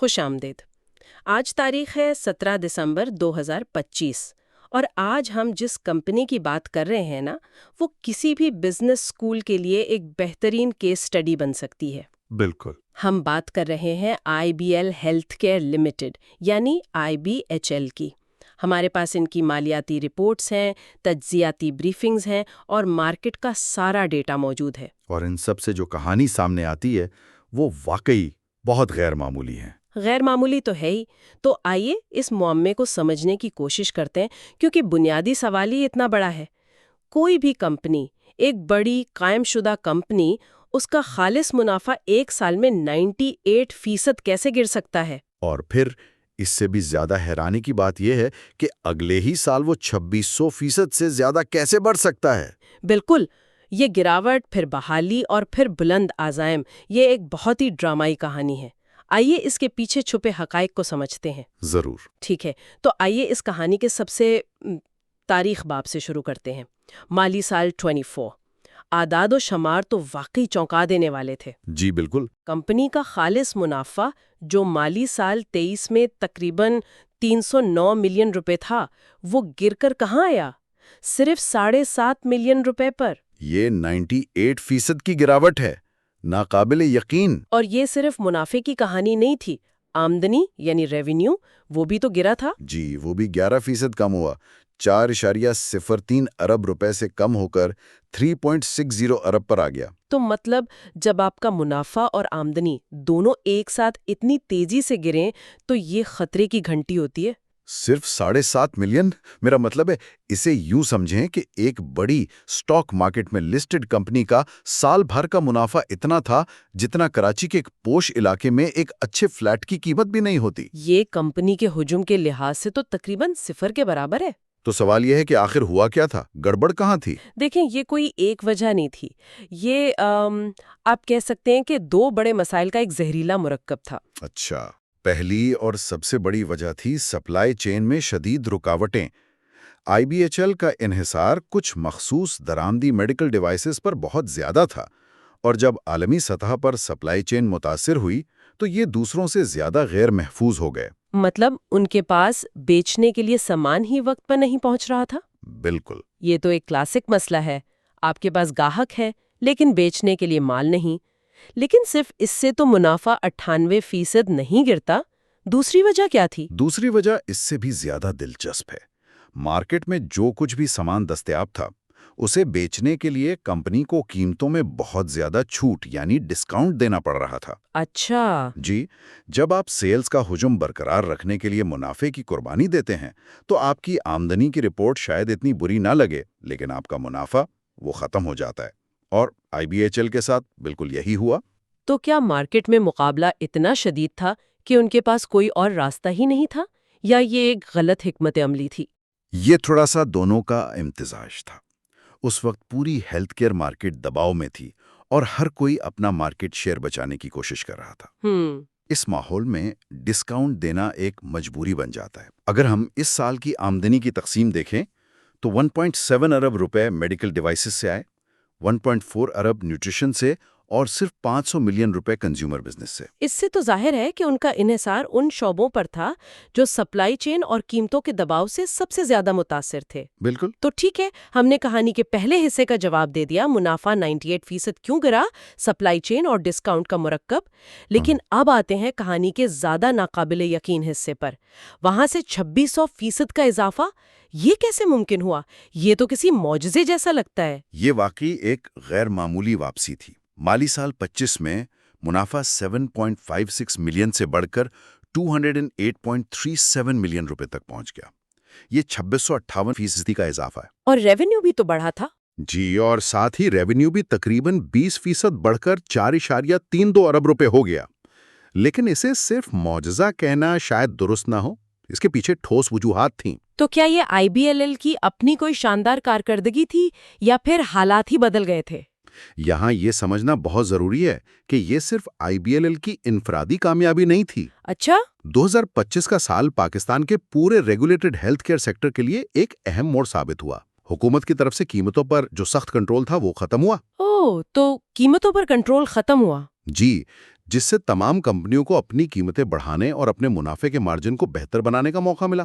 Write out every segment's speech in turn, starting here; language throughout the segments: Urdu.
خوش آمدید۔ آج تاریخ ہے 17 دسمبر 2025 اور آج ہم جس کمپنی کی بات کر رہے ہیں نا وہ کسی بھی بزنس اسکول کے لیے ایک بہترین کیس سٹڈی بن سکتی ہے۔ بالکل۔ ہم بات کر رہے ہیں IBL ہیلتھ کیئر لمیٹڈ یعنی IBHL کی۔ ہمارے پاس ان کی مالیاتی رپورٹس ہیں، تجزیاتی بریفنگز ہیں اور مارکیٹ کا سارا ڈیٹا موجود ہے۔ اور ان سب سے جو کہانی سامنے آتی ہے وہ واقعی بہت غیر معمولی ہے۔ غیر معمولی تو ہے ہی، تو آئیے اس معمے کو سمجھنے کی کوشش کرتے ہیں کیونکہ بنیادی سوال ہی اتنا بڑا ہے۔ کوئی بھی کمپنی، ایک بڑی قائم شدہ کمپنی، اس کا خالص منافع ایک سال میں 98% کیسے گر سکتا ہے؟ اور پھر اس سے بھی زیادہ حیرانی کی بات یہ ہے کہ اگلے ہی سال وہ 2600% سے زیادہ کیسے بڑھ سکتا ہے؟ بالکل، یہ گراوٹ، پھر بحالی اور پھر بلند عزائم، یہ ایک بہت ہی ڈرامائی کہانی ہے۔ آئیے اس کے پیچھے چھپے حقائق کو سمجھتے ہیں۔ ضرور۔ ٹھیک ہے، تو آئیے اس کہانی کے سب سے تاریخ باب سے شروع کرتے ہیں۔ مالی سال 24۔ اعداد و شمار تو واقعی چونکا دینے والے تھے۔ جی بالکل۔ کمپنی کا خالص منافع جو مالی سال 23 میں تقریباً 309 ملین روپے تھا، وہ گر کر کہاں آیا؟ صرف 7.5 ملین روپے پر۔ یہ 98% کی گراوٹ ہے، ناقابل یقین۔ اور یہ صرف منافع کی کہانی نہیں تھی، آمدنی یعنی ریونیو وہ بھی تو گرا تھا۔ جی، وہ بھی 11% کم ہوا، 4.03 ارب روپے سے کم ہو کر 3.60 ارب پر آ گیا۔ تو مطلب جب آپ کا منافع اور آمدنی دونوں ایک ساتھ اتنی تیزی سے گریں تو یہ خطرے کی گھنٹی ہوتی ہے۔ صرف 7.5 ملین؟ میرا مطلب ہے اسے یوں سمجھیں کہ ایک بڑی سٹاک مارکیٹ میں لسٹڈ کمپنی کا سال بھر کا منافع اتنا تھا جتنا کراچی کے ایک پوش علاقے میں ایک اچھے فلیٹ کی قیمت بھی نہیں ہوتی۔ یہ کمپنی کے حجم کے لحاظ سے تو تقریباً 0 کے برابر ہے۔ تو سوال یہ ہے کہ آخر ہوا کیا تھا؟ گڑبڑ کہاں تھی؟ دیکھیں، یہ کوئی ایک وجہ نہیں تھی، یہ آپ کہہ سکتے ہیں کہ 2 بڑے مسائل کا ایک زہریلا مرکب تھا۔ اچھا، پہلی اور سب سے بڑی وجہ تھی سپلائی چین میں شدید رکاوٹیں۔ IBHL کا انحصار کچھ مخصوص درآمدی میڈیکل ڈیوائسز پر بہت زیادہ تھا، اور جب عالمی سطح پر سپلائی چین متاثر ہوئی تو یہ دوسروں سے زیادہ غیر محفوظ ہو گئے۔ مطلب ان کے پاس بیچنے کے لیے سامان ہی وقت پر نہیں پہنچ رہا تھا؟ بالکل۔ یہ تو ایک کلاسک مسئلہ ہے، آپ کے پاس گاہک ہے لیکن بیچنے کے لیے مال نہیں۔ لیکن صرف اس سے تو منافع 98% نہیں گرتا۔ دوسری وجہ کیا تھی؟ دوسری وجہ اس سے بھی زیادہ دلچسپ ہے۔ مارکیٹ میں جو کچھ بھی سامان دستیاب تھا اسے بیچنے کے لیے کمپنی کو قیمتوں میں بہت زیادہ چھوٹ یعنی ڈسکاؤنٹ دینا پڑ رہا تھا۔ اچھا۔ جی، جب آپ سیلز کا حجم برقرار رکھنے کے لیے منافع کی قربانی دیتے ہیں تو آپ کی آمدنی کی رپورٹ شاید اتنی بری نہ لگے، لیکن آپ کا منافع وہ ختم ہو جاتا ہے، اور IBHL کے ساتھ بالکل یہی ہوا۔ تو کیا مارکیٹ میں مقابلہ اتنا شدید تھا کہ ان کے پاس کوئی اور راستہ ہی نہیں تھا، یا یہ ایک غلط حکمت عملی تھی؟ یہ تھوڑا سا دونوں کا امتزاج تھا۔ اس وقت پوری ہیلتھ کیئر مارکیٹ دباؤ میں تھی اور ہر کوئی اپنا مارکیٹ شیئر بچانے کی کوشش کر رہا تھا۔ اس ماحول میں ڈسکاؤنٹ دینا ایک مجبوری بن جاتا ہے۔ اگر ہم اس سال کی آمدنی کی تقسیم دیکھیں تو 1.7 ارب روپے میڈیکل ڈیوائسز سے آئے، 1.4 ارب نیوٹریشن سے، اور صرف 500 ملین روپے کنزیومر بزنس سے۔ اس سے تو ظاہر ہے کہ ان کا انحصار ان شعبوں پر تھا جو سپلائی چین اور قیمتوں کے دباؤ سے سب سے زیادہ متاثر تھے۔ بالکل۔ تو ٹھیک ہے، ہم نے کہانی کے پہلے حصے کا جواب دے دیا، منافع 98% کیوں گرا، سپلائی چین اور ڈسکاؤنٹ کا مرکب۔ لیکن اب آتے ہیں کہانی کے زیادہ ناقابل یقین حصے پر۔ وہاں سے 2600% کا اضافہ، یہ کیسے ممکن ہوا؟ یہ تو کسی معجزے جیسا لگتا ہے۔ یہ واقعی ایک غیر معمولی واپسی تھی۔ مالی سال 25 میں منافع 7.56 ملین سے بڑھ کر 208.37 ملین روپے تک پہنچ گیا۔ یہ 2658% کا اضافہ ہے۔ اور ریونیو بھی تو بڑھا تھا۔ جی، اور ساتھ ہی ریونیو بھی تقریباً 20% بڑھ کر 4.32 ارب روپے ہو گیا۔ لیکن اسے صرف معجزہ کہنا شاید درست نہ ہو، اس کے پیچھے ٹھوس وجوہات تھیں۔ تو کیا یہ IBLL کی اپنی کوئی شاندار کارکردگی تھی یا پھر حالات ہی بدل گئے تھے؟ یہاں یہ سمجھنا بہت ضروری ہے کہ یہ صرف IBLL کی انفرادی کامیابی نہیں تھی۔ اچھا؟ 2025 کا سال پاکستان کے پورے ریگولیٹڈ ہیلتھ کیئر سیکٹر کے لیے ایک اہم موڑ ثابت ہوا۔ حکومت کی طرف سے قیمتوں پر جو سخت کنٹرول تھا وہ ختم ہوا۔ تو قیمتوں پر کنٹرول ختم ہوا؟ جی، جس سے تمام کمپنیوں کو اپنی قیمتیں بڑھانے اور اپنے منافع کے مارجن کو بہتر بنانے کا موقع ملا۔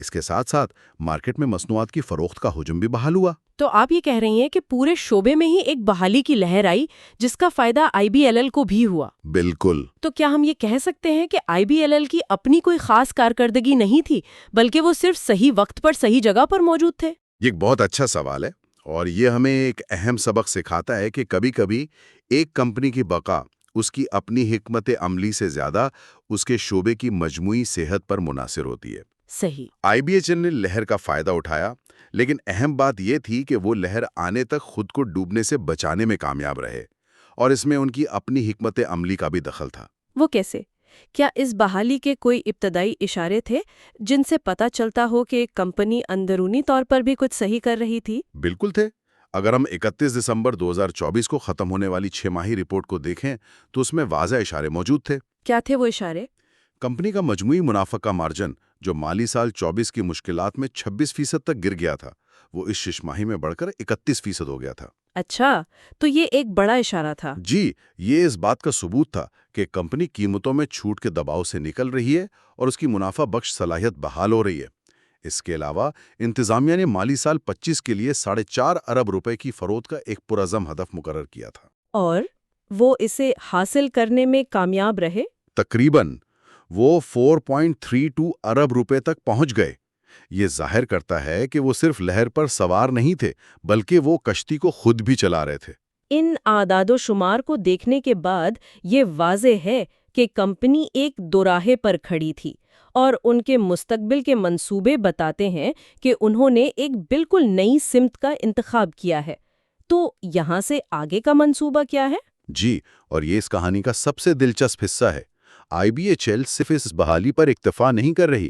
اس کے ساتھ ساتھ مارکیٹ میں مصنوعات کی فروخت کا حجم بھی بحال ہوا۔ تو آپ یہ کہہ رہی ہیں کہ پورے شعبے میں ہی ایک بحالی کی لہر آئی جس کا فائدہ IBLL کو بھی ہوا۔ بالکل۔ تو کیا ہم یہ کہہ سکتے ہیں کہ IBLL کی اپنی کوئی خاص کارکردگی نہیں تھی بلکہ وہ صرف صحیح وقت پر صحیح جگہ پر موجود تھے؟ یہ ایک بہت اچھا سوال ہے، اور یہ ہمیں ایک اہم سبق سکھاتا ہے کہ کبھی کبھی ایک کمپنی کی بقا اس کی اپنی حکمت عملی سے زیادہ اس کے شعبے کی مجموعی صحت پر منحصر ہوتی ہے۔ صحیح۔ IBHL نے لہر کا فائدہ اٹھایا، لیکن اہم بات یہ تھی کہ وہ لہر آنے تک خود کو ڈوبنے سے بچانے میں کامیاب رہے، اور اس میں ان کی اپنی حکمت عملی کا بھی دخل تھا۔ وہ کیسے؟ کیا اس بحالی کے کوئی ابتدائی اشارے تھے جن سے پتہ چلتا ہو کہ کمپنی اندرونی طور پر بھی کچھ صحیح کر رہی تھی؟ بالکل تھے۔ اگر ہم 31 دسمبر 2024 کو ختم ہونے والی 6 ماہی رپورٹ کو دیکھیں تو اس میں واضح اشارے موجود تھے۔ کیا تھے وہ اشارے؟ کمپنی کا مجموعی منافع کا مارجن، جو مالی سال 24 کی مشکلات میں 26% تک گر گیا تھا، وہ اس 6 ماہی میں بڑھ کر 31% ہو گیا تھا۔ اچھا، تو یہ ایک بڑا اشارہ تھا۔ جی، یہ اس بات کا ثبوت تھا کہ کمپنی قیمتوں میں چھوٹ کے دباؤ سے نکل رہی ہے اور اس کی منافع بخش صلاحیت بحال ہو رہی ہے۔ اس کے علاوہ انتظامیہ نے مالی سال 25 کے لیے 4.5 ارب روپے کی فروخت کا ایک پرعزم ہدف مقرر کیا تھا۔ اور وہ اسے حاصل کرنے میں کامیاب رہے؟ تقریباً وہ 4.32 ارب روپے تک پہنچ گئے۔ یہ ظاہر کرتا ہے کہ وہ صرف لہر پر سوار نہیں تھے، بلکہ وہ کشتی کو خود بھی چلا رہے تھے۔ ان اعداد و شمار کو دیکھنے کے بعد یہ واضح ہے کہ کمپنی ایک دوراہے پر کھڑی تھی، اور ان کے مستقبل کے منصوبے بتاتے ہیں کہ انہوں نے ایک بالکل نئی سمت کا انتخاب کیا ہے۔ تو یہاں سے آگے کا منصوبہ کیا ہے؟ جی، اور یہ اس کہانی کا سب سے دلچسپ حصہ ہے۔ IBHL صرف اس بحالی پر اکتفا نہیں کر رہی،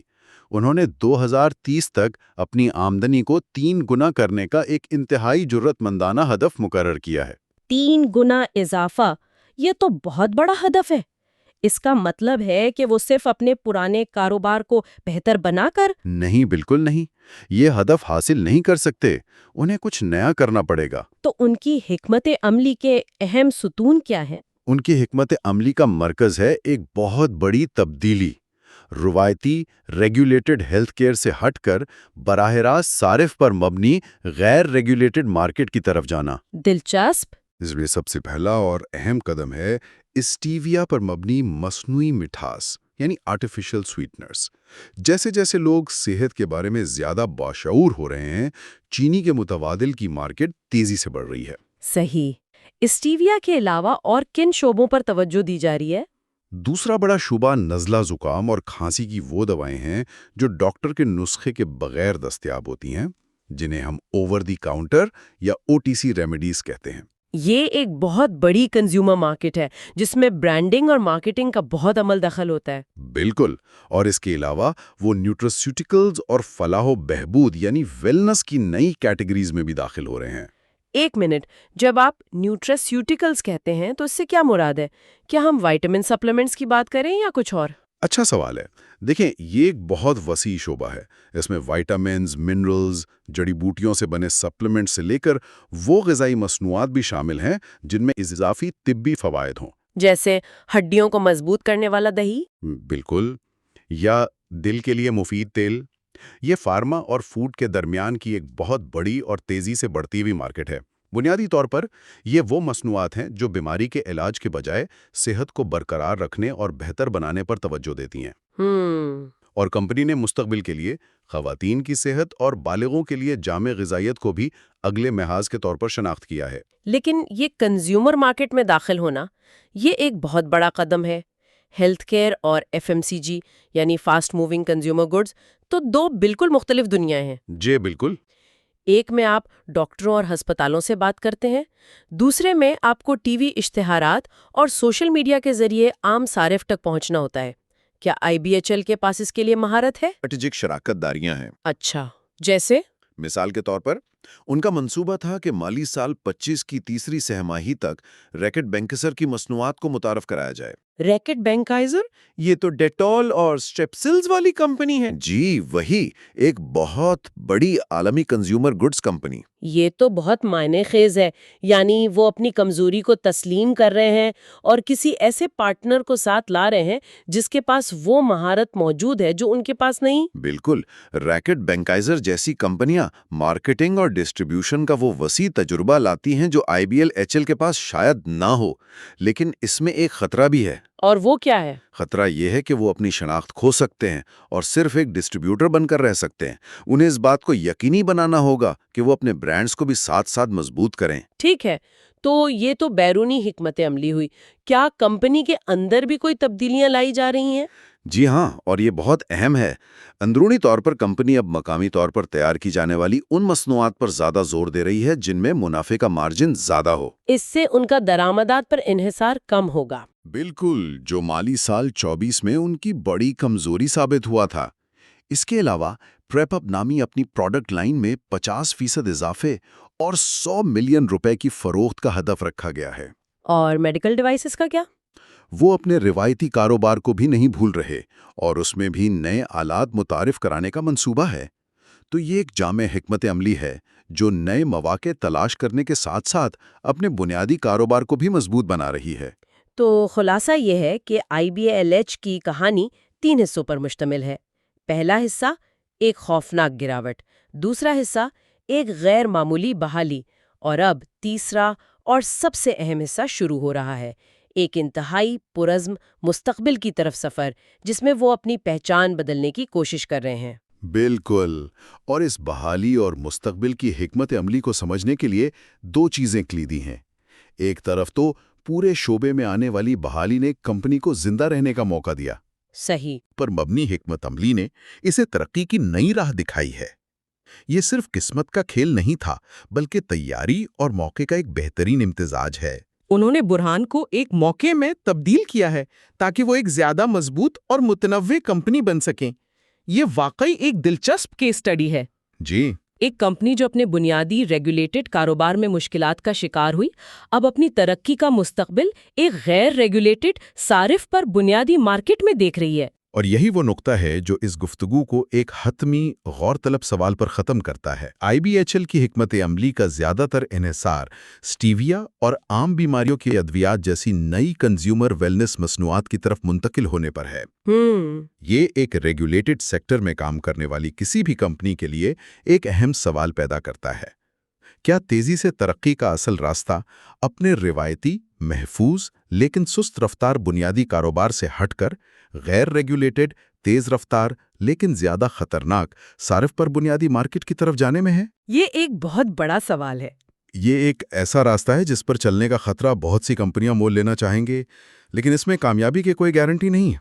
انہوں نے 2030 تک اپنی آمدنی کو 3 گنا کرنے کا ایک انتہائی جرأت مندانہ ہدف مقرر کیا ہے۔ 3 گنا اضافہ، یہ تو بہت بڑا ہدف ہے۔ اس کا مطلب ہے کہ وہ صرف اپنے پرانے کاروبار کو بہتر بنا کر؟ نہیں، بالکل نہیں۔ یہ ہدف حاصل نہیں کر سکتے، انہیں کچھ نیا کرنا پڑے گا۔ تو ان کی حکمت عملی کے اہم ستون کیا ہیں؟ ان کی حکمت عملی کا مرکز ہے ایک بہت بڑی تبدیلی، روایتی ریگولیٹڈ ہیلتھ کیئر سے ہٹ کر براہ راست صارف پر مبنی غیر ریگولیٹڈ مارکیٹ کی طرف جانا۔ دلچسپ۔ اس میں سب سے پہلا اور اہم قدم ہے اسٹیویا پر مبنی مصنوعی مٹھاس، یعنی آرٹیفیشل سویٹنرز۔ جیسے جیسے لوگ صحت کے بارے میں زیادہ باشعور ہو رہے ہیں، چینی کے متبادل کی مارکیٹ تیزی سے بڑھ رہی ہے۔ صحیح۔ اسٹیویا کے علاوہ اور کن شعبوں پر توجہ دی جا رہی ہے؟ دوسرا بڑا شعبہ نزلہ، زکام اور کھانسی کی وہ دوائیں ہیں جو ڈاکٹر کے نسخے کے بغیر دستیاب ہوتی ہیں، جنہیں ہم اوور دی کاؤنٹر یا OTC ریمیڈیز کہتے ہیں۔ یہ ایک بہت بڑی کنزیومر مارکیٹ ہے جس میں برانڈنگ اور مارکیٹنگ کا بہت عمل دخل ہوتا ہے۔ بالکل، اور اس کے علاوہ وہ نیوٹراسیوٹیکلز اور فلاح و بہبود یعنی ویلنس کی نئی کیٹیگریز میں بھی داخل ہو رہے ہیں۔ ایک منٹ، جب آپ نیوٹراسیوٹیکلز کہتے ہیں تو اس سے کیا مراد ہے؟ کیا ہم وائٹامن سپلیمنٹس کی بات کریں یا کچھ اور؟ اچھا سوال ہے۔ دیکھیں، یہ ایک بہت وسیع شعبہ ہے۔ اس میں وائٹامنز، منرلز، جڑی بوٹیوں سے بنے سپلیمنٹ سے لے کر وہ غذائی مصنوعات بھی شامل ہیں جن میں اضافی طبی فوائد ہوں۔ جیسے ہڈیوں کو مضبوط کرنے والا دہی؟ بالکل، یا دل کے لیے مفید تیل۔ یہ فارما اور فوڈ کے درمیان کی ایک بہت بڑی اور تیزی سے بڑھتی ہوئی مارکیٹ ہے۔ بنیادی طور پر یہ وہ مصنوعات ہیں جو بیماری کے علاج کے بجائے صحت کو برقرار رکھنے اور بہتر بنانے پر توجہ دیتی ہیں۔ اور کمپنی نے مستقبل کے لیے خواتین کی صحت اور بالغوں کے لیے جامع غذائیت کو بھی اگلے محاذ کے طور پر شناخت کیا ہے۔ لیکن یہ کنزیومر مارکیٹ میں داخل ہونا، یہ ایک بہت بڑا قدم ہے۔ ہیلتھ کیئر اور FMCG یعنی فاسٹ موونگ کنزیومر گڈز تو دو بالکل مختلف دنیا ہیں۔ جی بالکل۔ ایک میں آپ ڈاکٹروں اور ہسپتالوں سے بات کرتے ہیں، دوسرے میں آپ کو ٹی وی اشتہارات اور سوشل میڈیا کے ذریعے عام صارف تک پہنچنا ہوتا ہے۔ کیا IBHL کے پاس اس کے لیے مہارت ہے؟ اسٹریٹجک شراکت داریاں ہیں۔ اچھا، جیسے؟ مثال کے طور پر ان کا منصوبہ تھا کہ مالی سال 25 کی تیسری سہ ماہی تک ریکٹ بینکسر کی مصنوعات کو متعارف کرایا جائے۔ ریکٹ بینکائزر؟ یہ تو ڈیٹول اور اسٹریپسلز والی کمپنی ہے۔ جی وہی، ایک بہت بڑی عالمی کنزیومر گڈز کمپنی۔ یہ تو بہت معنی خیز ہے، یعنی وہ اپنی کمزوری کو تسلیم کر رہے ہیں اور کسی ایسے پارٹنر کو ساتھ لا رہے ہیں جس کے پاس وہ مہارت موجود ہے جو ان کے پاس نہیں۔ بالکل، ریکٹ بینکائزر جیسی کمپنیاں مارکیٹنگ اور ڈسٹریبیوشن کا وہ وسیع تجربہ لاتی ہیں جو IBL-HL کے پاس شاید نہ ہو، لیکن اس میں ایک خطرہ بھی ہے۔ اور وہ کیا ہے؟ خطرہ یہ ہے کہ وہ اپنی شناخت کھو سکتے ہیں اور صرف ایک ڈسٹریبیوٹر بن کر رہ سکتے ہیں۔ انہیں اس بات کو یقینی بنانا ہوگا کہ وہ اپنے برانڈز کو بھی ساتھ ساتھ مضبوط کریں۔ ٹھیک ہے، تو یہ تو بیرونی حکمت عملی ہوئی، کیا کمپنی کے اندر بھی کوئی تبدیلیاں لائی جا رہی ہیں؟ جی ہاں، اور یہ بہت اہم ہے۔ اندرونی طور پر کمپنی اب مقامی طور پر تیار کی جانے والی ان مصنوعات پر زیادہ زور دے رہی ہے جن میں منافع کا مارجن زیادہ ہو۔ اس سے ان کا درآمدات پر انحصار کم ہوگا۔ بالکل، جو مالی سال 24 میں ان کی بڑی کمزوری ثابت ہوا تھا۔ اس کے علاوہ پریپ اپ نامی اپنی پروڈکٹ لائن میں 50% اضافے اور 100 ملین روپے کی فروخت کا ہدف رکھا گیا ہے۔ اور میڈیکل ڈیوائسز کا کیا؟ وہ اپنے روایتی کاروبار کو بھی نہیں بھول رہے اور اس میں بھی نئے آلات متعارف کرانے کا منصوبہ ہے۔ تو یہ ایک جامع حکمت عملی ہے جو نئے مواقع تلاش کرنے کے ساتھ ساتھ اپنے بنیادی کاروبار کو بھی مضبوط بنا رہی ہے۔ تو خلاصہ یہ ہے کہ IBLH کی کہانی 3 حصوں پر مشتمل ہے۔ پہلا حصہ ایک خوفناک گراوٹ، دوسرا حصہ ایک غیر معمولی بحالی، اور اب تیسرا اور سب سے اہم حصہ شروع ہو رہا ہے، ایک انتہائی پرعزم مستقبل کی طرف سفر جس میں وہ اپنی پہچان بدلنے کی کوشش کر رہے ہیں۔ بالکل، اور اس بحالی اور مستقبل کی حکمت عملی کو سمجھنے کے لیے 2 چیزیں کلیدی ہیں۔ ایک طرف تو پورے شعبے میں آنے والی بحالی نے کمپنی کو زندہ رہنے کا موقع دیا۔ صحیح۔ پر مبنی حکمت عملی نے اسے ترقی کی نئی راہ دکھائی ہے۔ یہ صرف قسمت کا کھیل نہیں تھا، بلکہ تیاری اور موقع کا ایک بہترین امتزاج ہے۔ انہوں نے برہان کو ایک موقع میں تبدیل کیا ہے تاکہ وہ ایک زیادہ مضبوط اور متنوع کمپنی بن سکیں۔ یہ واقعی ایک دلچسپ کیس اسٹڈی ہے۔ جی، ایک کمپنی جو اپنے بنیادی ریگولیٹڈ کاروبار میں مشکلات کا شکار ہوئی، اب اپنی ترقی کا مستقبل ایک غیر ریگولیٹڈ صارف پر بنیادی مارکیٹ میں دیکھ رہی ہے۔ اور یہی وہ نقطہ ہے جو اس گفتگو کو ایک حتمی غور طلب سوال پر ختم کرتا ہے۔ IBHL کی حکمت عملی کا زیادہ تر انحصار سٹیویا اور عام بیماریوں کی ادویات جیسی نئی کنزیومر ویلنس مصنوعات کی طرف منتقل ہونے پر ہے۔ یہ ایک ریگولیٹڈ سیکٹر میں کام کرنے والی کسی بھی کمپنی کے لیے ایک اہم سوال پیدا کرتا ہے۔ کیا تیزی سے ترقی کا اصل راستہ اپنے روایتی، محفوظ لیکن سست رفتار بنیادی کاروبار سے ہٹ کر غیر ریگولیٹڈ، تیز رفتار لیکن زیادہ خطرناک صارف پر بنیادی مارکیٹ کی طرف جانے میں ہے؟ یہ ایک بہت بڑا سوال ہے۔ یہ ایک ایسا راستہ ہے جس پر چلنے کا خطرہ بہت سی کمپنیاں مول لینا چاہیں گے، لیکن اس میں کامیابی کی کوئی گارنٹی نہیں ہے۔